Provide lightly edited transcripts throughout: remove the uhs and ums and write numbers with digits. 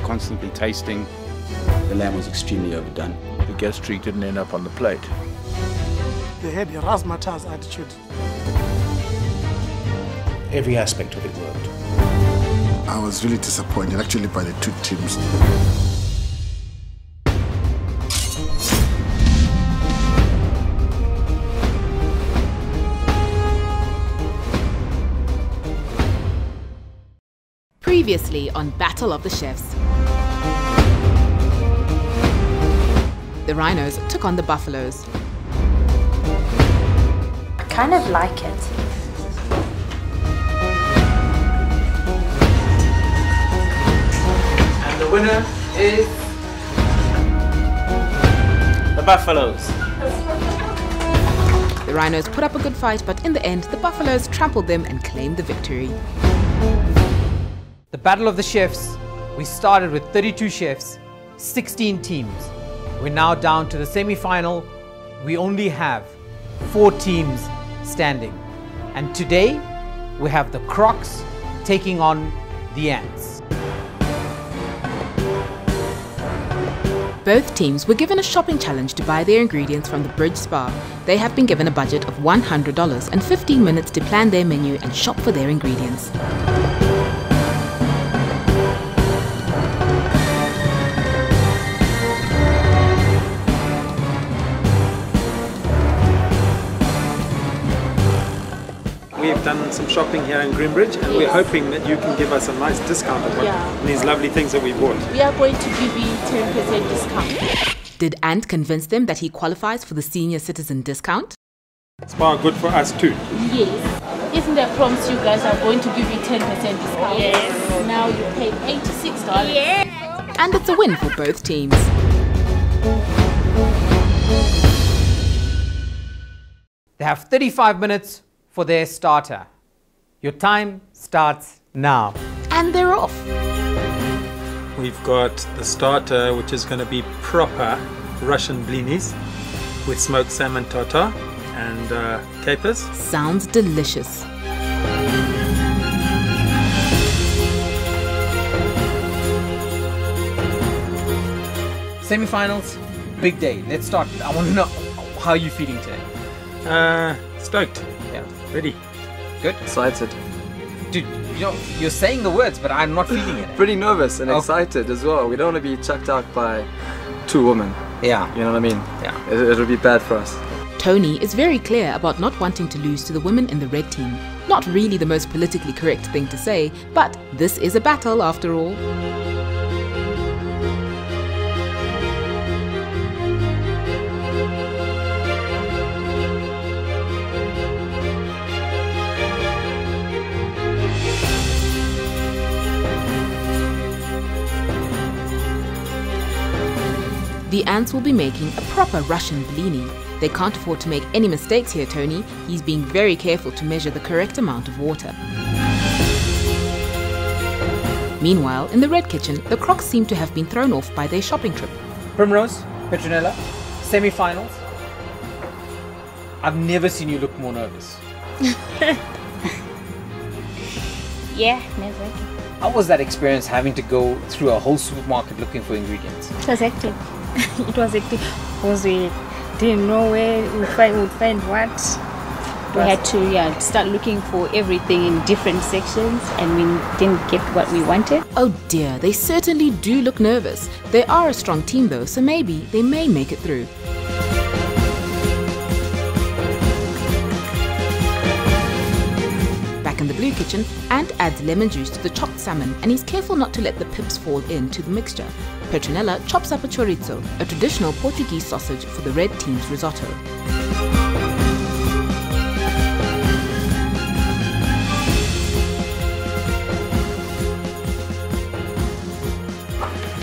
constantly tasting. The lamb was extremely overdone. The gastrique didn't end up on the plate. They had a razzmatazz attitude. Every aspect of it worked. I was really disappointed actually by the two teams. Previously on Battle of the Chefs. The rhinos took on the buffaloes. I kind of like it. And the winner is the buffaloes. The rhinos put up a good fight, but in the end, the buffaloes trampled them and claimed the victory. The Battle of the Chefs, we started with 32 chefs, 16 teams. We're now down to the semi-final. We only have 4 teams standing. And today, we have the Crocs taking on the Ants. Both teams were given a shopping challenge to buy their ingredients from the Bridge Spa. They have been given a budget of $100 and 15 minutes to plan their menu and shop for their ingredients. We've done some shopping here in Greenbridge, and we're hoping that you can give us a nice discount on these lovely things that we bought. We are going to give you 10% discount. Did Ant convince them that he qualifies for the senior citizen discount? Spa good for us too. Yes. Isn't there promise you guys are going to give you 10% discount? Yes. Now you paid $86. Yes. And it's a win for both teams. They have 35 minutes for their starter. Your time starts now. And they're off. We've got the starter, which is going to be proper Russian blinis with smoked salmon tartar and capers. Sounds delicious. Semi-finals, big day. Let's start. I want to know how you're feeling today. Stoked. Yeah. Ready. Good. Excited. Dude, you're saying the words, but I'm not feeling it. Pretty nervous and excited as well. We don't want to be chucked out by 2 women. Yeah. You know what I mean? Yeah. It'll be bad for us. Tony is very clear about not wanting to lose to the women in the red team. Not really the most politically correct thing to say, but this is a battle after all. The Ants will be making a proper Russian blini. They can't afford to make any mistakes here, Tony. He's being very careful to measure the correct amount of water. Meanwhile, in the red kitchen, the Crocs seem to have been thrown off by their shopping trip. Primrose, Petronella, semi-finals. I've never seen you look more nervous. Yeah, never. How was that experience having to go through a whole supermarket looking for ingredients? It was hectic. It was hectic because we didn't know where we would find what. We had to start looking for everything in different sections, and we didn't get what we wanted. Oh dear, they certainly do look nervous. They are a strong team though, so maybe they may make it through. Back in the blue kitchen, Ant adds lemon juice to the chopped salmon, and he's careful not to let the pips fall into the mixture. Petronella chops up a chorizo, a traditional Portuguese sausage for the red team's risotto.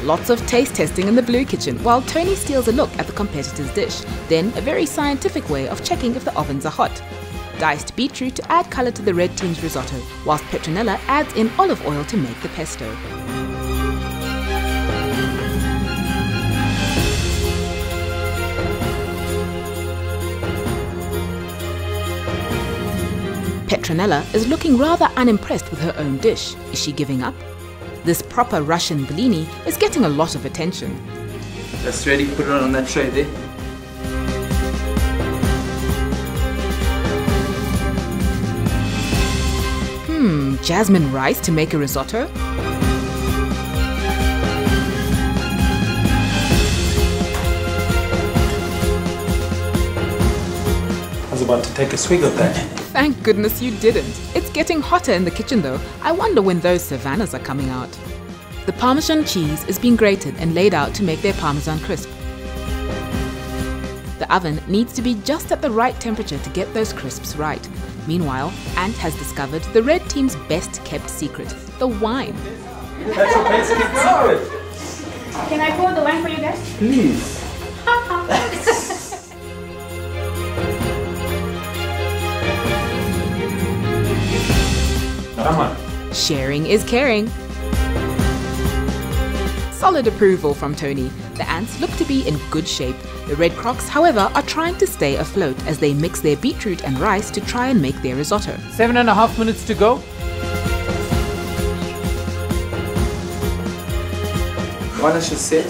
Lots of taste testing in the blue kitchen, while Tony steals a look at the competitor's dish, then a very scientific way of checking if the ovens are hot. Diced beetroot to add colour to the red team's risotto, whilst Petronella adds in olive oil to make the pesto. Petronella is looking rather unimpressed with her own dish. Is she giving up? This proper Russian blini is getting a lot of attention. That's ready. Put it on that tray there. Jasmine rice to make a risotto? I was about to take a swig of that. Thank goodness you didn't. It's getting hotter in the kitchen though. I wonder when those savannahs are coming out. The Parmesan cheese is being grated and laid out to make their Parmesan crisp. The oven needs to be just at the right temperature to get those crisps right. Meanwhile, Ant has discovered the red team's best kept secret, the wine. That's your best kept secret. Can I pour the wine for you guys? Please. Come on. Sharing is caring. Solid approval from Tony. The ants look to be in good shape. The Red Crocs, however, are trying to stay afloat as they mix their beetroot and rice to try and make their risotto. 7.5 minutes to go. One is set.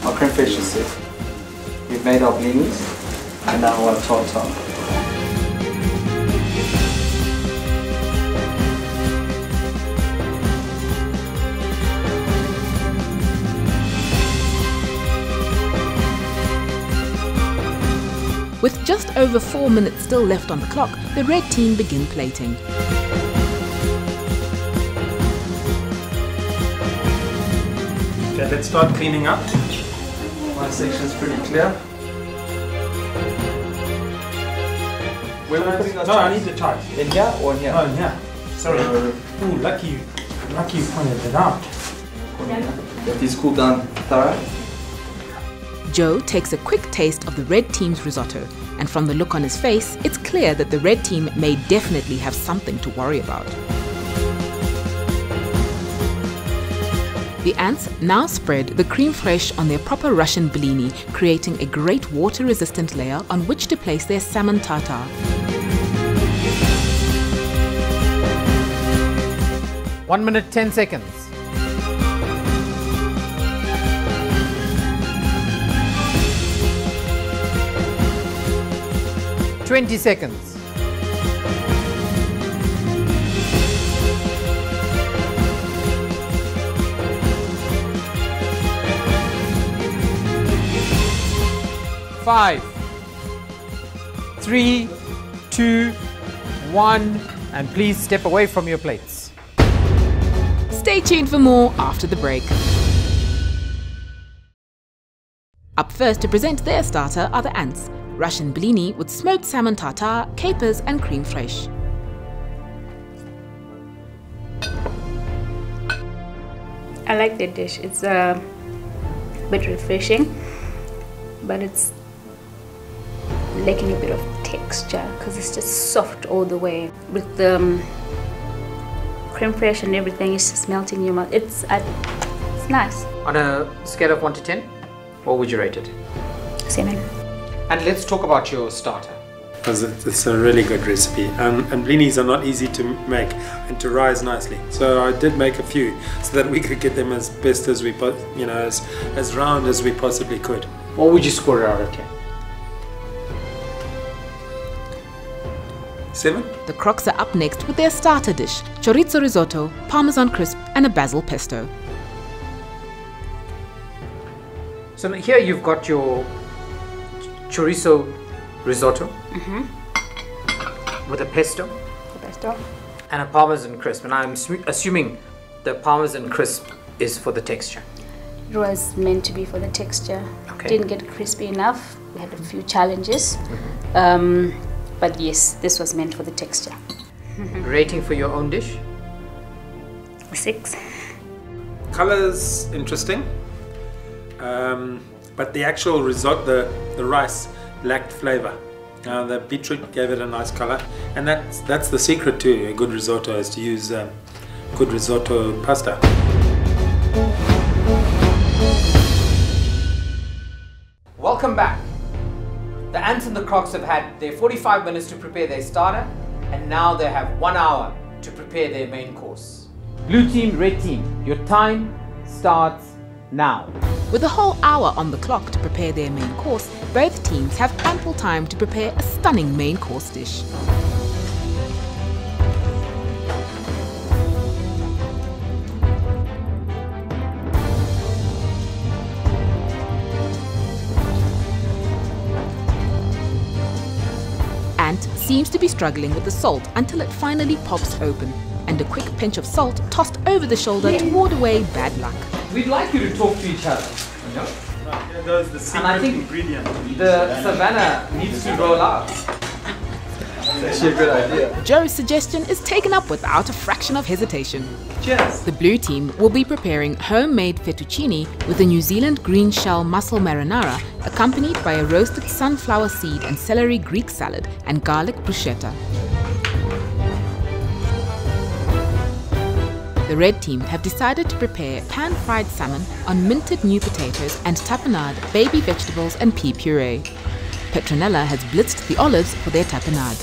Our creme fraiche is set. We've made our blinis and now our tartar. With just over 4 minutes still left on the clock, the red team begin plating. Okay, let's start cleaning up. My section's pretty clear. Where are we putting our No, I need the chives. In here or in here? Oh, in here. Sorry. Ooh, lucky you pointed it out. Let these cool down thorough. Joe takes a quick taste of the red team's risotto, and from the look on his face, it's clear that the red team may definitely have something to worry about. The ants now spread the creme fraiche on their proper Russian blini, creating a great water-resistant layer on which to place their salmon tartare. 1 minute 10 seconds. 20 seconds. Five, 3, 2, 1, and please step away from your plates. Stay tuned for more after the break. Up first to present their starter are the ants. Russian blini with smoked salmon tartare, capers and creme fraiche. I like the dish. It's a bit refreshing, but it's lacking a bit of texture because it's just soft all the way. With the creme fraiche and everything, it's just melting in your mouth. It's nice. On a scale of 1 to 10, what would you rate it? 7. And let's talk about your starter. Because it's a really good recipe, and blinis are not easy to make and to rise nicely. So I did make a few so that we could get them as best as we, as round as we possibly could. What would you score it out of 10? 7. The Crocs are up next with their starter dish, chorizo risotto, parmesan crisp and a basil pesto. So here you've got your chorizo risotto with a pesto and a parmesan crisp, and I'm assuming the parmesan crisp is for the texture. It was meant to be for the texture. Okay. Didn't get crispy enough. We had a few challenges, but yes, this was meant for the texture. Rating for your own dish? 6. Color's interesting, but the actual risotto, the rice lacked flavor. The beetroot gave it a nice color, and that's the secret to a good risotto, is to use good risotto pasta. Welcome back. The ants and the Crocs have had their 45 minutes to prepare their starter, and now they have 1 hour to prepare their main course. Blue team, red team, your time starts now. With a whole hour on the clock to prepare their main course, both teams have ample time to prepare a stunning main course dish. Ant seems to be struggling with the salt until it finally pops open, and a quick pinch of salt tossed over the shoulder to ward away bad luck. We'd like you to talk to each other. You know? Here goes the secret and I think ingredient. The savannah needs to roll out. It's actually a good idea. Joe's suggestion is taken up without a fraction of hesitation. Cheers. The blue team will be preparing homemade fettuccine with a New Zealand green shell mussel marinara, accompanied by a roasted sunflower seed and celery Greek salad and garlic bruschetta. The red team have decided to prepare pan-fried salmon on minted new potatoes and tapenade, baby vegetables and pea puree. Petronella has blitzed the olives for their tapenade.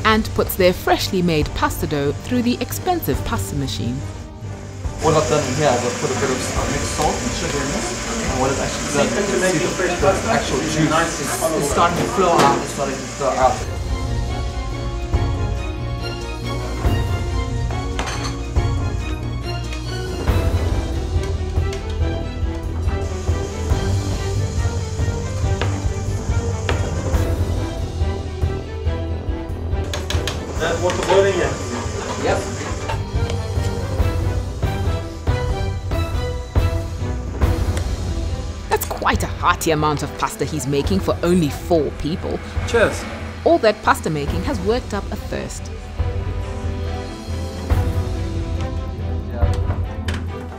And puts their freshly made pasta dough through the expensive pasta machine. What I've done here is I've put a bit of mixed salt and sugar in this, and what it's actually done is the actual juice is starting to flow out. It's starting to flow out. That water boiling yet? Yep. That's quite a hearty amount of pasta he's making for only 4 people. Cheers. All that pasta making has worked up a thirst.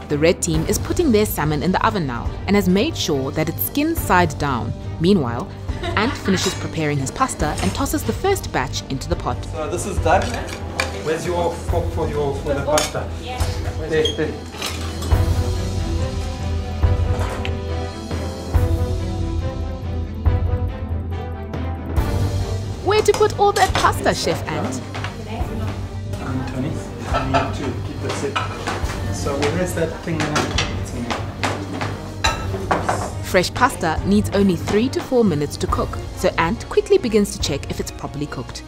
The red team is putting their salmon in the oven now and has made sure that it's skinned side down. Meanwhile, Ant finishes preparing his pasta and tosses the first batch into the pot. So this is done. Where's your fork for the pasta? There. Where to put all that pasta, Chef Ant? Tony, I need to keep this set. So where's that thing now? It's in here. Fresh pasta needs only 3 to 4 minutes to cook, so Ant quickly begins to check if it's properly cooked.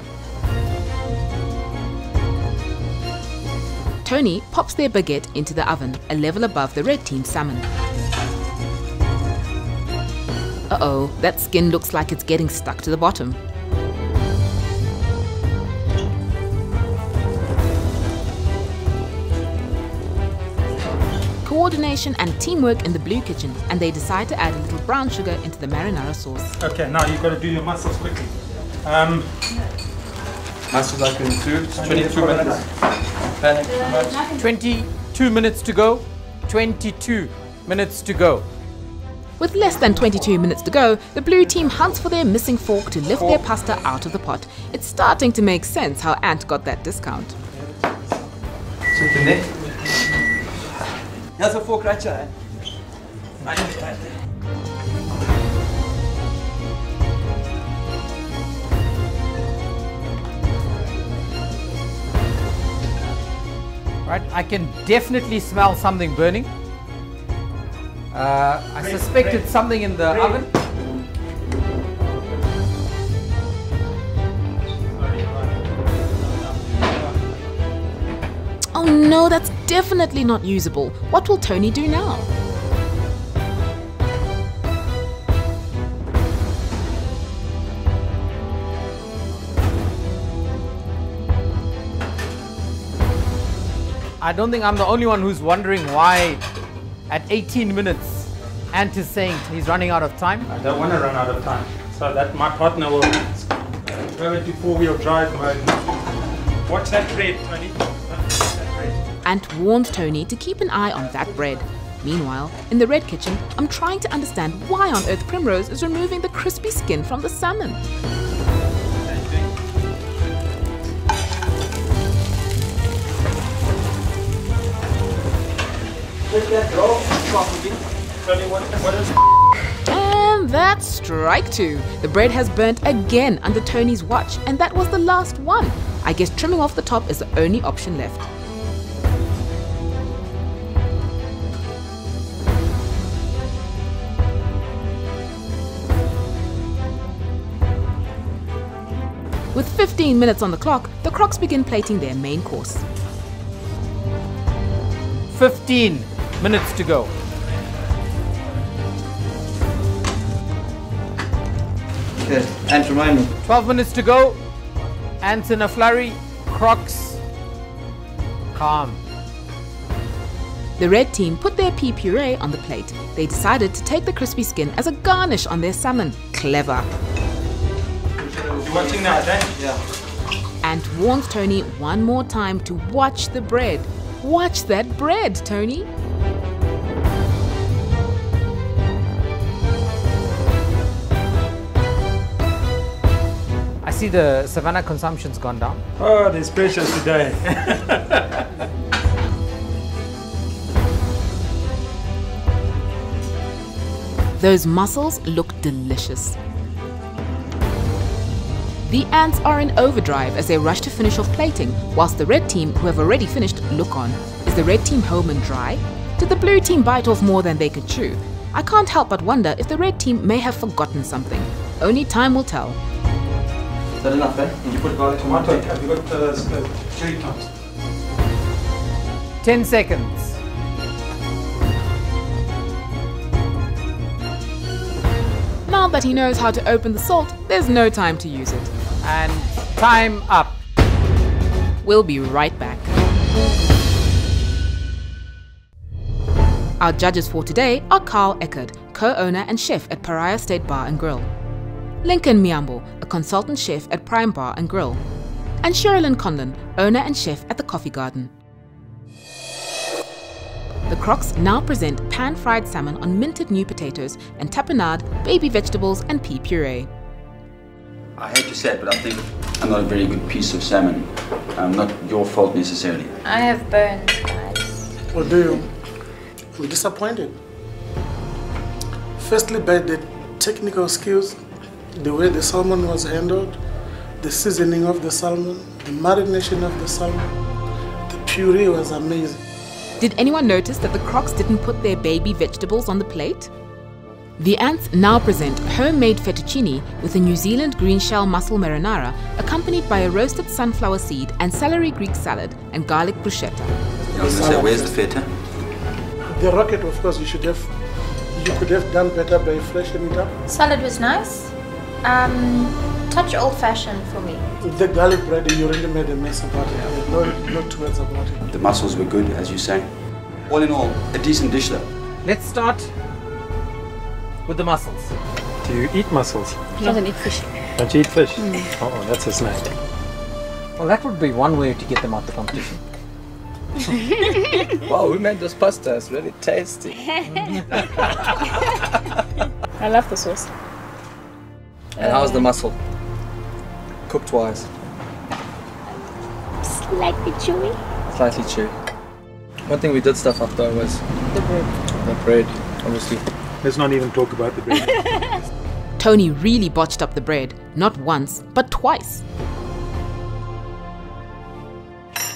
Tony pops their baguette into the oven, a level above the red team salmon. Uh-oh, that skin looks like it's getting stuck to the bottom. Coordination and teamwork in the blue kitchen, and they decide to add a little brown sugar into the marinara sauce. Okay, now you've got to do your mussels quickly. Mussels I can include. 22 minutes. Panna. 22 minutes to go. 22 minutes to go. With less than 22 minutes to go, the blue team hunts for their missing fork to lift their pasta out of the pot. It's starting to make sense how Ant got that discount. Check the neck. Here's a fork right here. Right there. Right, I can definitely smell something burning. I suspect it's something in the oven. Oh no, that's definitely not usable. What will Tony do now? I don't think I'm the only one who's wondering why at 18 minutes Ant is saying he's running out of time. I don't want to run out of time. So that my partner will go into 4-wheel drive mode. Watch that bread, Tony. Ant warns Tony to keep an eye on that bread. Meanwhile, in the red kitchen, I'm trying to understand why on earth Primrose is removing the crispy skin from the salmon. Let that roll. And that's strike 2. The bread has burnt again under Tony's watch, and that was the last one. I guess trimming off the top is the only option left. With 15 minutes on the clock, the Crocs begin plating their main course. 15 minutes to go. Okay, and remind me. 12 minutes to go. Ants in a flurry. Crocs calm. The red team put their pea puree on the plate. They decided to take the crispy skin as a garnish on their salmon. Clever. You watching that, eh? Yeah. Ant warns Tony one more time to watch the bread. Watch that bread, Tony. I see the savannah consumption's gone down. Oh, there's pressure today. Those mussels look delicious. The ants are in overdrive as they rush to finish off plating, whilst the red team, who have already finished, look on. Is the red team home and dry? Did the blue team bite off more than they could chew? I can't help but wonder if the red team may have forgotten something. Only time will tell. Is that enough, eh? Did you put garlic tomato? Have you got chili toast? 10 seconds. Now that he knows how to open the salt, there's no time to use it. And time up. We'll be right back. Our judges for today are Carl Eckert, co-owner and chef at Pariah State Bar and Grill, Lincoln Miambo, a consultant chef at Prime Bar and Grill, and Sherilyn Conlon, owner and chef at the Coffee Garden. The Crocs now present pan-fried salmon on minted new potatoes and tapenade, baby vegetables and pea puree. I hate to say it, but I think I'm not a very good piece of salmon. Not your fault necessarily. I have burned eyes. What do you? We're disappointed. Firstly, by the technical skills, the way the salmon was handled, the seasoning of the salmon, the marination of the salmon, the puree was amazing. Did anyone notice that the Crocs didn't put their baby vegetables on the plate? The ants now present homemade fettuccine with a New Zealand green shell mussel marinara, accompanied by a roasted sunflower seed and celery Greek salad and garlic bruschetta. I was going to say, where's the feta? The rocket, of course, you could have done better by freshening it up. Salad was nice. Touch old-fashioned for me. The garlic bread, you really made a mess about it. No two words about it. The mussels were good, as you say. All in all, a decent dish though. Let's start with the mussels. Do you eat mussels? He doesn't eat fish. Don't you eat fish? Oh, that's a snack. Well, that would be one way to get them out the competition. Wow, who made this pasta? It's really tasty. I love the sauce. And how's the mussel? Cooked wise? Slightly chewy. Slightly chewy. One thing we did stuff up though was The bread. the bread, obviously. Let's not even talk about the bread. Tony really botched up the bread, not once, but twice.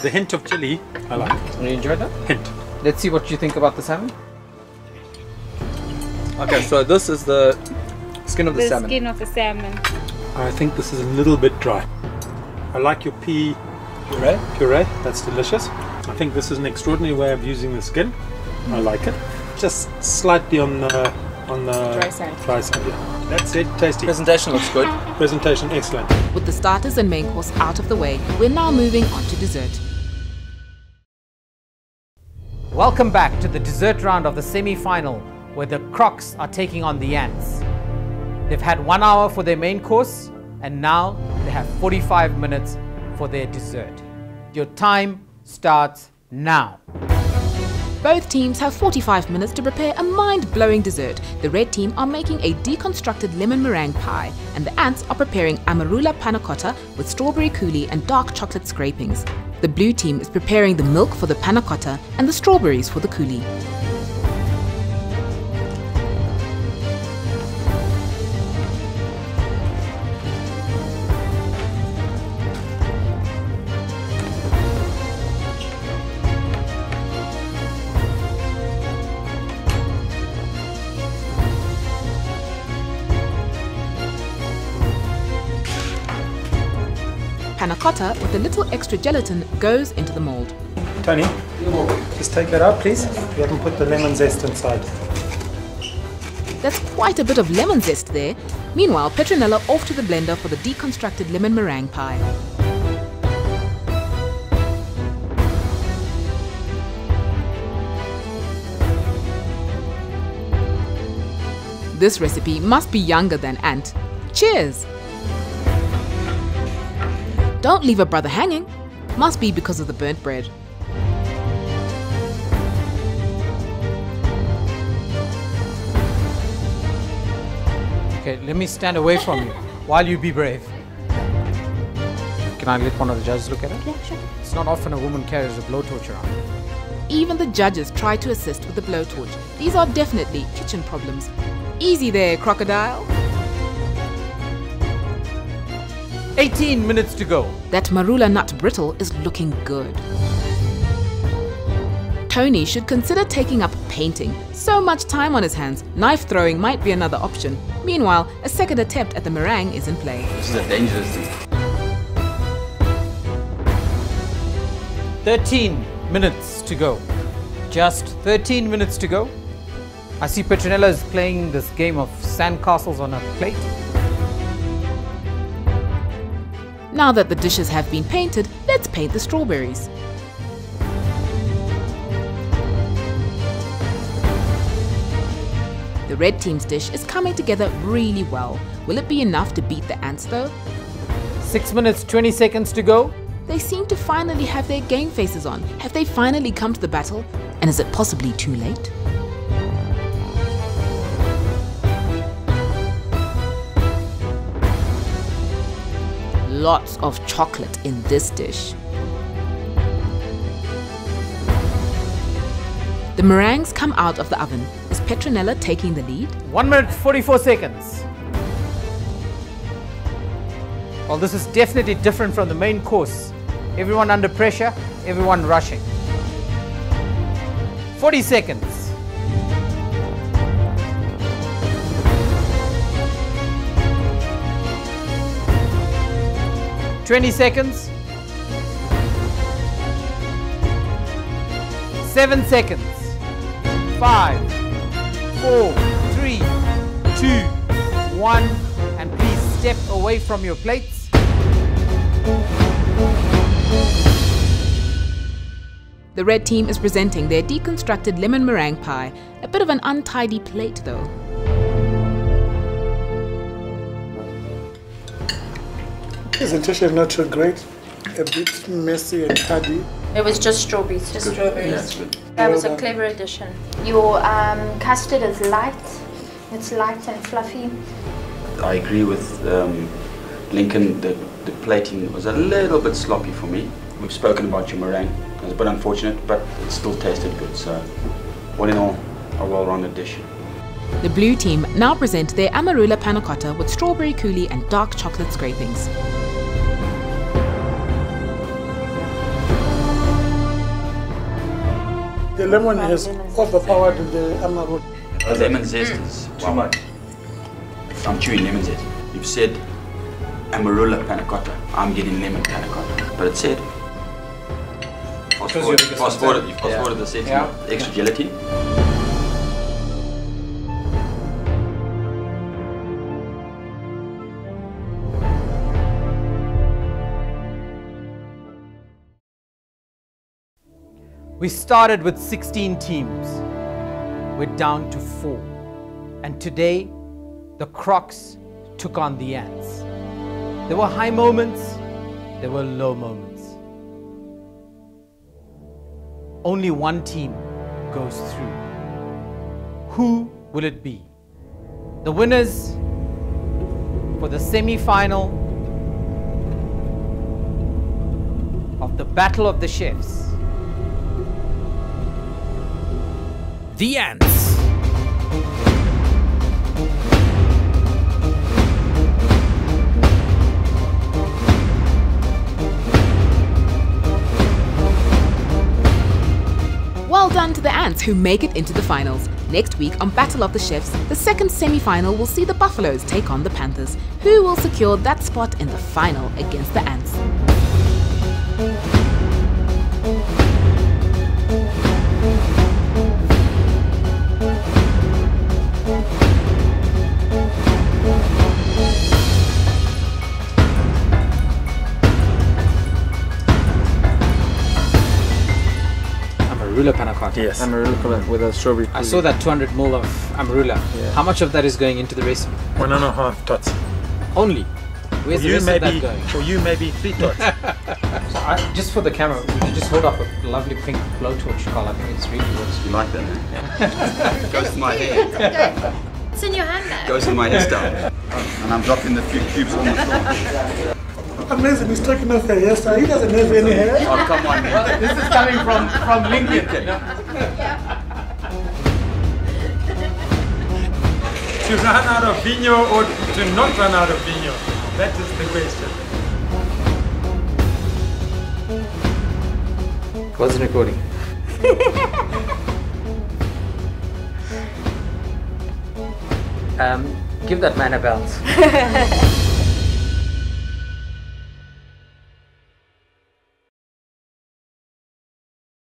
The hint of chili, I like. You enjoyed that? Hint. Let's see what you think about the salmon. Okay, so this is the skin of the salmon. skin of the salmon. I think this is a little bit dry. I like your pea puree. That's delicious. I think this is an extraordinary way of using the skin. I like it. Just slightly on the Dry side. Dry side, yeah. That's it. Tasty. Presentation looks good. Presentation excellent. With the starters and main course out of the way, we're now moving on to dessert. Welcome back to the dessert round of the semi-final, where the Crocs are taking on the ants. They've had 1 hour for their main course, and now they have 45 minutes for their dessert. Your time starts now. Both teams have 45 minutes to prepare a mind-blowing dessert. The red team are making a deconstructed lemon meringue pie, and the ants are preparing Amarula Panna Cotta with strawberry coulis and dark chocolate scrapings. The blue team is preparing the milk for the Panna Cotta and the strawberries for the coulis. Panna cotta with a little extra gelatin goes into the mold. Tony, just take that out, please. We haven't put the lemon zest inside. That's quite a bit of lemon zest there. Meanwhile, Petronella off to the blender for the deconstructed lemon meringue pie. This recipe must be younger than Ant. Cheers! Don't leave a brother hanging. Must be because of the burnt bread. Okay, let me stand away from you while you be brave. Can I let one of the judges look at it? Yeah, sure. It's not often a woman carries a blowtorch around. Even the judges try to assist with the blowtorch. These are definitely kitchen problems. Easy there, crocodile. 18 minutes to go. That Amarula nut brittle is looking good. Tony should consider taking up painting. So much time on his hands, knife throwing might be another option. Meanwhile, a second attempt at the meringue is in play. This is a dangerous thing. 13 minutes to go. Just 13 minutes to go. I see Petronella is playing this game of sandcastles on her plate. Now that the dishes have been painted, let's paint the strawberries. The red team's dish is coming together really well. Will it be enough to beat the ants though? 6 minutes, 20 seconds to go. They seem to finally have their game faces on. Have they finally come to the battle? And is it possibly too late? Lots of chocolate in this dish. The meringues come out of the oven. Is Petronella taking the lead? 1 minute, 44 seconds. Well, this is definitely different from the main course. Everyone under pressure, everyone rushing. 40 seconds. 20 seconds. 7 seconds. 5, 4, 3, 2, 1. And please step away from your plates. The red team is presenting their deconstructed lemon meringue pie. A bit of an untidy plate though. Presentation not so great, a bit messy and tardy. It was just strawberries. Just strawberries. Yeah, that's good. That was a clever addition. Your custard is light. It's light and fluffy. I agree with Lincoln. The plating was a little bit sloppy for me. We've spoken about your meringue. It was a bit unfortunate, but it still tasted good. So, all in all, a well-rounded dish. The blue team now present their Amarula panna cotta with strawberry coulis and dark chocolate scrapings. The lemon has overpowered the Amarula. The lemon zest is too much. I'm chewing lemon zest. You've said Amarula panna cotta. I'm getting lemon panna cotta. But it said fast forward the setting, extra gelatin. We started with 16 teams. We're down to 4. And today, the Crocs took on the Ants. There were high moments, there were low moments. Only one team goes through. Who will it be? The winners for the semi-final of the Battle of the Chefs. The Ants. Well done to the Ants who make it into the finals. Next week on Battle of the Chefs, the second semi-final will see the Buffaloes take on the Panthers. Who will secure that spot in the final against the Ants? Amarula panna cotta. Yes, Amarula with a strawberry. I saw that 200 ml of Amarula. Yeah. How much of that is going into the recipe? 1.5 tots. Only? Where's the rest of that going? For you, maybe 3 tots. So just for the camera, would you just hold up a lovely pink blowtorch, Carl? I think it's really works. You like that, eh? Goes to my hair. It's in your handbag. Goes to my hairstyle. And I'm dropping the few cubes on the floor. Amazing, he's taking off her hairstyle. He doesn't have any hair. Oh, come on, man. This is coming from Lincoln. To run out of vino or to not run out of vino? That is the question. Wasn't recording. Give that man a bounce.